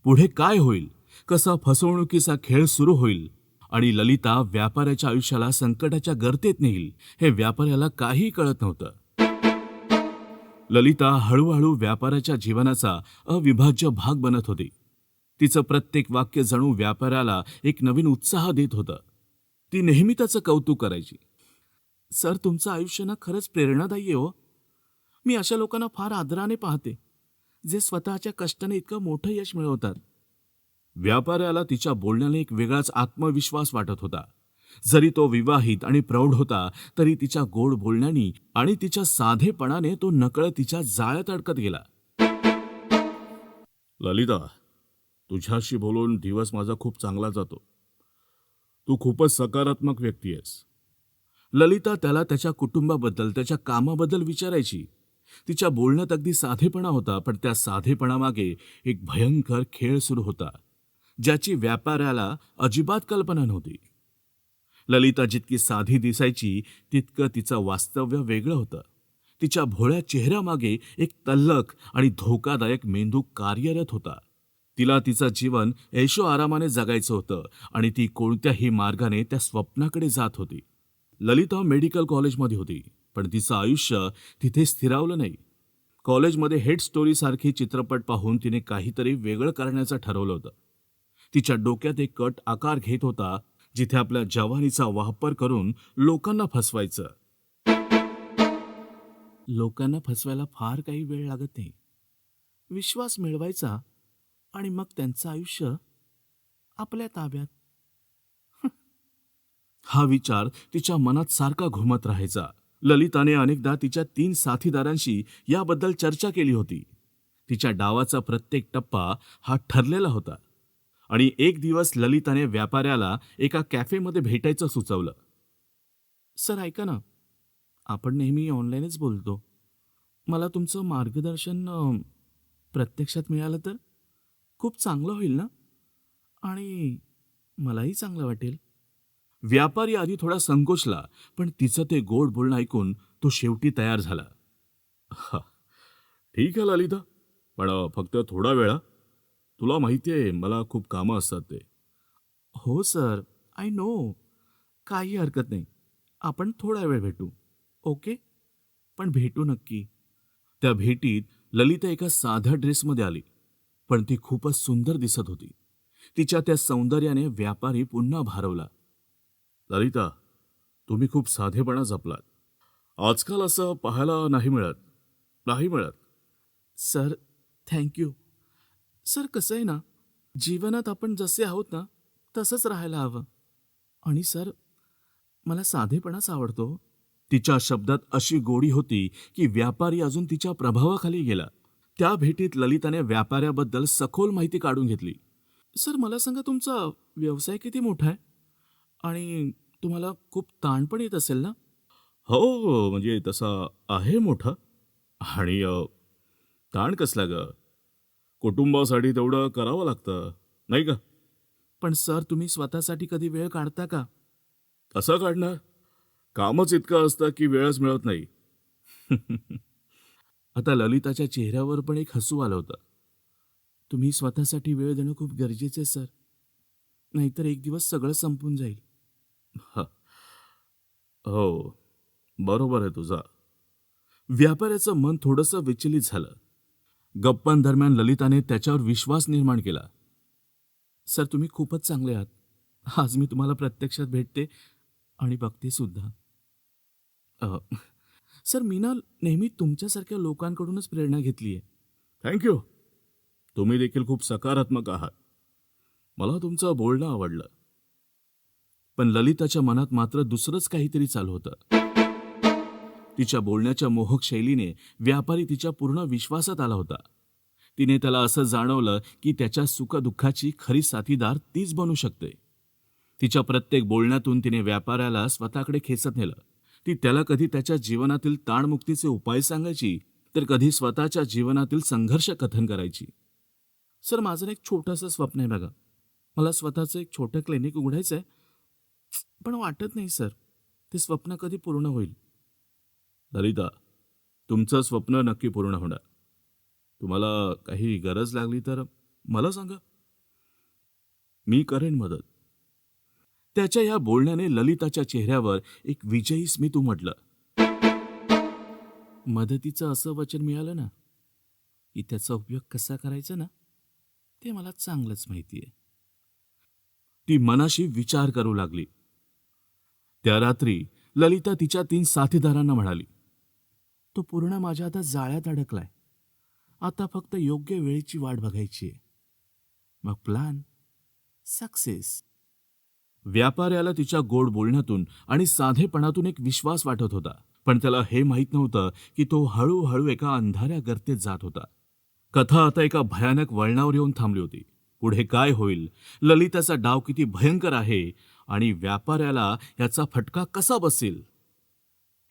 पुढे काय होईल, कसा फसवणुकीचा खेळ सुरू होईल आणि ललिता व्यापाऱ्याच्या आयुष्याला संकटाच्या गर्तेत नेईल हे व्यापाऱ्याला काही कळत नव्हतं. ललिता हळूहळू व्यापाऱ्याच्या जीवनाचा अविभाज्य भाग बनत होती. तिचं प्रत्येक वाक्य जणू व्यापाऱ्याला एक नवीन उत्साह देत होतं. ती नेहमी त्याचं कौतुक करायची. सर, तुमचं आयुष्य ना खरंच प्रेरणादायी आहे हो. मी अशा लोकांना फार आदराने पाहते जे स्वतःच्या कष्टाने इतकं मोठं यश मिळवतात. व्यापाऱ्याला तिच्या बोलण्याने एक वेगळाच आत्मविश्वास वाटत होता. जरी तो विवाहित आणि प्रौढ होता तरी तिच्या गोड बोलण्याने आणि तिच्या साधेपणाने तो नकळत तिच्या जाळ्यात अडकत गेला. ललिता, तुझ्याशी बोलून दिवस माझा खूप चांगला जातो. तू खूपच सकारात्मक व्यक्ती आहेस. ललिता त्याला त्याच्या कुटुंबाबद्दल, त्याच्या कामाबद्दल विचारायची. तिच्या बोलण्यात अगदी साधेपणा होता, पण त्या साधेपणामागे एक भयंकर खेळ सुरू होता, ज्याची व्यापाऱ्याला अजिबात कल्पना नव्हती. ललिता जितकी साधी दिसायची तितकं तिचं वास्तव्य वेगळं होतं. तिच्या भोळ्या चेहऱ्यामागे एक तल्लख आणि धोकादायक मेंदू कार्यरत होता. तिला तिचं जीवन ऐशो आरामाने जगायचं होतं आणि ती कोणत्याही मार्गाने त्या स्वप्नाकडे जात होती. ललिता मेडिकल कॉलेजमध्ये होती, पण तिचं आयुष्य तिथे स्थिरावलं नाही. कॉलेजमध्ये हेड स्टोरीसारखी चित्रपट पाहून तिने काहीतरी वेगळं करण्याचं ठरवलं होतं. तिच्या डोक्यात एक कट आकार घेत होता, जिथे आपल्या जवानीचा वापर करून लोकांना फसवायचं. लोकांना फसवायला फार काही वेळ लागत नाही. विश्वास मिळवायचा आणि मग त्यांचं आयुष्य आपल्या ताब्यात. हा विचार तिच्या मनात सारखा घुमत राहायचा. ललिताने अनेकदा तिच्या 3 साथीदारांशी याबद्दल चर्चा केली होती. तिच्या डावाचा प्रत्येक टप्पा हा ठरलेला होता. आणि एक दिवस ललिताने व्यापाऱ्याला एका कॅफेमध्ये भेटायचं सुचवलं. सर, ऐका ना, आपण नेहमी ऑनलाईनच बोलतो. मला तुमचं मार्गदर्शन प्रत्यक्षात मिळालं तर खूप चांगलं होईल ना, आणि मलाही चांगलं वाटेल. व्यापारी आधी थोडा संकोचला, पण तिचं ते गोड बोलणं ऐकून तो शेवटी तयार झाला. "हा, ठीक आहे ललिता, पण फक्त थोडा वेळ हा. तुला माहिती आहे मला खूप कामं असतात ते." "हो सर, आय नो. काही हरकत नाही. आपण थोडा वेळ भेटू. ओके? पण भेटू नक्की." त्या भेटीत ललिता एका साध्या ड्रेसमध्ये आली, पण ती खूपच सुंदर दिसत होती. तिच्या त्या सौंदर्याने व्यापारी पुन्हा भारावला. ललिता, तुम्ही खूप साधेपणा जपलात. आजकाल असं पाहायला नाही मिळत. नाही मिळत. Sir, thank you. सर, कसं आहे ना, जीवनात आपण जसे आहोत ना तसंच राहायला हवं. आणि सर, मला साधेपणाच आवडतो. तिच्या शब्दात अशी गोडी होती की व्यापारी अजून तिच्या प्रभावाखाली गेला. त्या भेटीत ललिताने व्यापाऱ्याबद्दल सखोल माहिती काढून घेतली. सर, मला सांगा, तुमचा व्यवसाय किती मोठा आहे आणि तुम्हाला खूप ताण पण येत असेल ना? हो, म्हणजे तसा आहे मोठा. आणि ताण कसला ग? कुटुंबासाठी तेवढं करावं लागतं, नाही का? पण सर, तुम्ही स्वतःसाठी कधी वेळ काढता का? कसं काढणार? कामच इतकं असतं की वेळच मिळत नाही. आता ललिताच्या चेहऱ्यावर पण एक हसू आलं होतं. तुम्ही स्वतःसाठी वेळ देणं खूप गरजेचं आहे सर. नाहीतर एक दिवस सगळं संपून जाईल. "हा, हो, बरोबर आहे तुझा." व्यापाऱ्याचं मन थोडंसं विचलित झालं. गप्पांदरम्यान ललिताने त्याच्यावर विश्वास निर्माण केला. सर, तुम्ही खूपच चांगले आहात. आज मी तुम्हाला प्रत्यक्षात भेटते आणि बघते सुद्धा. अ, सर, मी ना नेहमी तुमच्यासारख्या लोकांकडूनच प्रेरणा घेतली आहे. थँक्यू. तुम्ही देखील खूप सकारात्मक आहात. मला तुमचं बोलणं आवडलं. पण ललिताच्या मनात मात्र दुसरंच काहीतरी चालू होतं. तिच्या बोलण्याच्या मोहक शैलीने व्यापारी तिच्या पूर्ण विश्वासात आला होता. तिने त्याला असं जाणवलं की त्याच्या सुखदुःखाची खरी साथीदार तीच बनू शकते. तिच्या प्रत्येक बोलण्यातून तिने व्यापाऱ्याला स्वतःकडे खेचत नेलं. ती त्याला कधी त्याच्या जीवनातील ताणमुक्तीचे उपाय सांगायची, तर कधी स्वतःच्या जीवनातील संघर्ष कथन करायची. सर, माझं एक छोटंसं स्वप्न आहे बघा. मला स्वतःचं एक छोटं क्लिनिक उघडायचं आहे. पण वाटत नाही सर, ते स्वप्न कधी पूर्ण होईल. ललिता, तुमचं स्वप्न नक्की पूर्ण होणार. तुम्हाला काही गरज लागली तर मला सांगा, मी करेन मदत. त्याच्या या बोलण्याने ललिताच्या चेहऱ्यावर एक विजयी स्मित उमटलं. मदतीचं असं वचन मिळालं ना, की त्याचा उपयोग कसा करायचा ना, ते मला चांगलंच माहिती आहे. ती मनाशी विचार करू लागली. त्या रात्री ललिता तिच्या 3 साथीदारांना म्हणाली, तो पूर्ण माझ्या आता जाळ्यात अडकलाय. आता फक्त योग्य वेळेची वाट बघायची आहे. मग प्लॅन सक्सेस. व्यापाऱ्याला तिच्या गोड बोलण्यातून आणि साधेपणातून एक विश्वास वाटत होता, पण त्याला हे माहीत नव्हतं की तो हळूहळू एका अंधाऱ्या गर्तेत जात होता. कथा आता एका भयानक वळणावर येऊन थांबली होती. पुढे काय होईल, ललिताचा डाव किती भयंकर आहे आणि व्यापाऱ्याला याचा फटका कसा बसेल,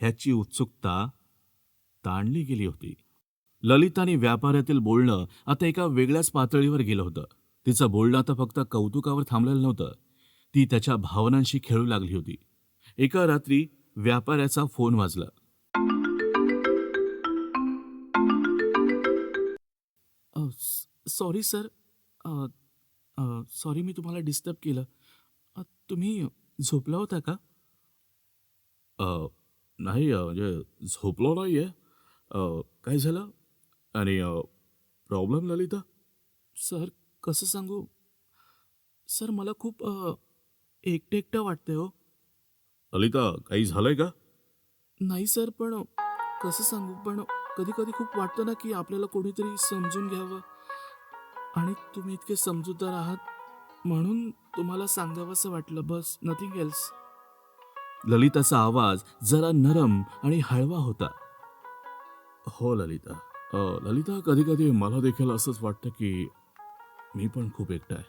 ह्याची उत्सुकता ताणली गेली होती. ललित आणि व्यापाऱ्यातील बोलणं आता एका वेगळ्याच पातळीवर गेलं होतं. तिचं बोलणं आता फक्त कौतुकावर थांबलेलं नव्हतं. ती त्याच्या भावनांशी खेळू लागली होती. एका रात्री व्यापाऱ्याचा फोन वाजला. Sorry sir. सॉरी मी तुम्हाला डिस्टर्ब केलं. तुम्ही झोपला होता का? नाही, म्हणजे झोपलो नाही आहे. काय झालं? आणि प्रॉब्लेम ललिता? सर कसं सांगू? सर मला खूप एकटं एकटं वाटतंय हो. ललिता, काही झालंय का? नाही सर, पण कसं सांगू, पण कधी कधी खूप वाटतं ना की आपल्याला कोणीतरी समजून घ्यावं. आणि तुम्ही इतके समजूतदार आहात म्हणून तुम्हाला सांगावंसं वाटलं, बस, नथिंग एल्स. ललिताचा आवाज जरा नरम आणि हळवा होता. हो ललिता. ललिता, कधी कधी मला देखील असंच वाटतं की मी पण खूप एकटा आहे.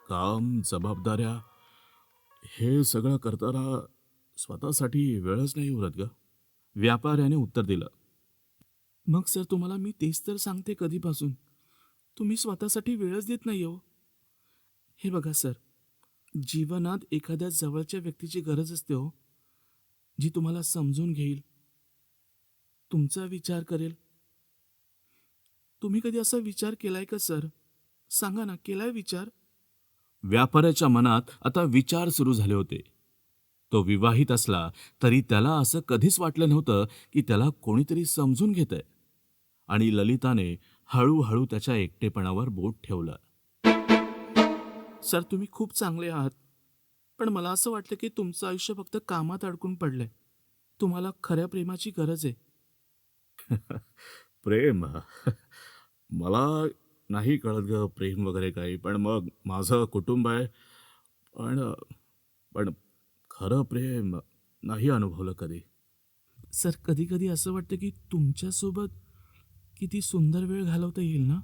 काम, जबाबदाऱ्या, हे सगळं करताना स्वतःसाठी वेळच नाही उरत ग. व्यापाऱ्याने उत्तर दिलं. मग सर तुम्हाला मी तेच तर सांगते कधीपासून. तुम्ही स्वतःसाठी वेळच देत नाही हो. हे बघा सर, जीवनात एखाद्या जवळच्या व्यक्तीची गरज असते हो, जी तुम्हाला समजून घेईल, तुमचा विचार करेल. तुम्ही कधी असा विचार केलाय का सर? सांगा ना, केलाय विचार? व्यापाऱ्याच्या मनात आता विचार सुरू झाले होते. तो विवाहित असला तरी त्याला असं कधीच वाटलं नव्हतं की त्याला कोणीतरी समजून घेतंय. आणि ललिताने हळूहळू त्याच्या एकटेपणावर बोट ठेवलं. सर तुम्ही खूप चांगले आहात, पण मला असं वाटतं की तुमचं आयुष्य फक्त कामात अडकून पडलंय. तुम्हाला खऱ्या प्रेमाची गरज आहे. प्रेम? मला नाही कळत ग प्रेम वगैरे काही. पण मग माझं कुटुंब आहे. पण पण खरं प्रेम नाही अनुभवलं कधी. सर कधी कधी असं वाटतं की तुमच्यासोबत किती सुंदर वेळ घालवता येईल ना.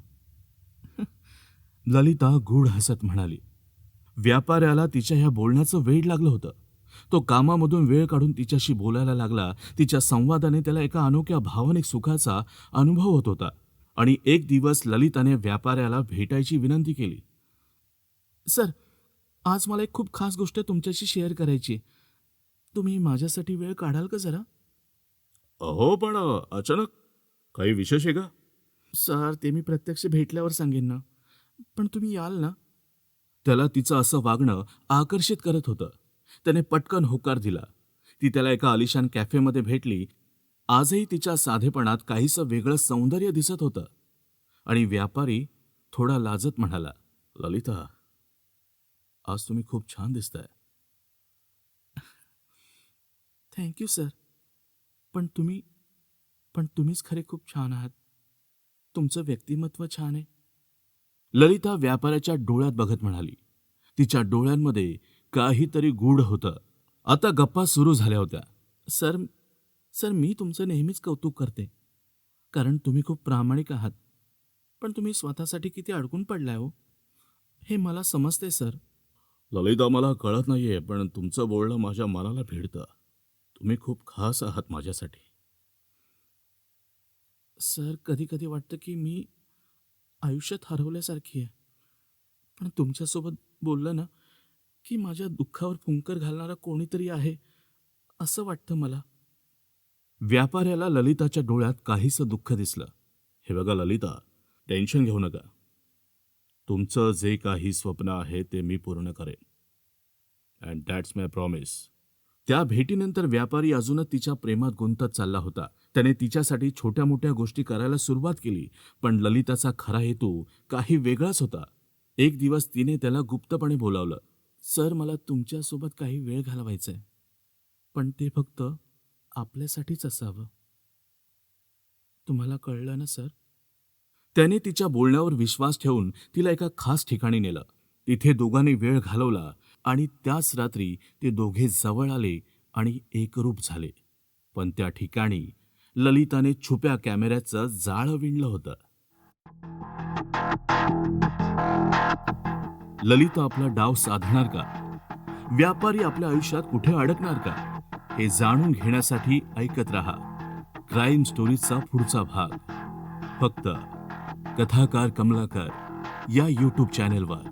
ललिता गूढ हसत म्हणाली. व्यापाऱ्याला तिच्या ह्या बोलण्याचं वेड लागलं होतं. तो कामामधून वेळ काढून तिच्याशी बोलायला लागला. तिच्या संवादाने त्याला एका अनोख्या भावनिक सुखाचा अनुभव होत होता. आणि एक दिवस ललिताने व्यापाऱ्याला भेटायची विनंती केली. सर, आज मला एक खूप खास गोष्ट तुमच्याशी शेअर करायची. तुम्ही माझ्यासाठी वेळ काढाल का जरा? हो, पण अचानक काही विशेष आहे का? सर ते मी प्रत्यक्ष भेटल्यावर सांगेन ना, पण तुम्ही याल ना? त्याला तिचं असं वागणं आकर्षित करत होतं. त्याने पटकन होकार दिला. ती त्याला एका आलिशान कॅफेमध्ये भेटली. आजही तिच्या साधेपणात काहीसं वेगळं सौंदर्य दिसत होतं. आणि व्यापारी थोडा लाजत म्हणाला, ललिता, आज तुम्ही खूप छान दिसताय. Thank you sir. पण तुम्हीच खरे खूप छान आहात. तुमचं व्यक्तिमत्व छान आहे. ललिता व्यापाऱ्याच्या डोळ्यात बघत म्हणाली. तिच्या डोळ्यांमध्ये काहीतरी गूढ होतं. आता गप्पा सुरू झाल्या होत्या. सर सर मी तुमचं नेहमीच कौतुक करते, कारण तुम्ही खूप प्रामाणिक आहात. पण तुम्ही स्वतःसाठी किती अडकून पडलाय हो, हे मला समजते सर. ललिता, मला कळत नाहीये, पण तुमचं बोलणं माझ्या मनाला भिडतं. तुम्ही खूप खास आहात माझ्यासाठी. सर कधी कधी वाटतं की मी आयुष्यात हरवल्यासारखी आहे. पण तुमच्यासोबत बोललं ना की माझ्या दुःखावर फुंकर घालणारा कोणीतरी आहे असं वाटतं मला. व्यापाऱ्याला ललिताच्या डोळ्यात काहीसं दुःख दिसलं. हे बघा ललिता, टेन्शन घेऊ नका. तुमचं जे काही स्वप्न आहे ते मी पूर्ण करेन अँड दॅट्स माय प्रॉमिस. त्या भेटीनंतर व्यापारी अजूनच तिच्या प्रेमात गुंतत चालला होता. त्याने तिच्यासाठी छोट्या मोठ्या गोष्टी करायला सुरुवात केली, पण ललिताचा खरा हेतू काही वेगळाच होता. एक दिवस तिने त्याला गुप्तपणे बोलावलं. सर, मला तुमच्यासोबत काही वेळ घालवायचा आहे, पण ते फक्त आपल्यासाठीच असावं. तुम्हाला कळलं ना सर? त्याने तिच्या बोलण्यावर विश्वास ठेवून तिला एका खास ठिकाणी नेलं. तिथे दोघांनी वेळ घालवला आणि त्याच रात्री ते दोघे जवळ आले आणि एकरूप झाले. पण त्या ठिकाणी ललिताने छुप्या कॅमेऱ्याचं जाळं विणलं होतं. ललिता आपला डाव साधणार का? व्यापारी आपल्या आयुष्यात कुठे अडकणार का? हे जाणून घेण्यासाठी ऐकत रहा क्राईम स्टोरीजचा पुढचा भाग, फक्त कथाकार कमलाकर या यूट्यूब चॅनेलवर.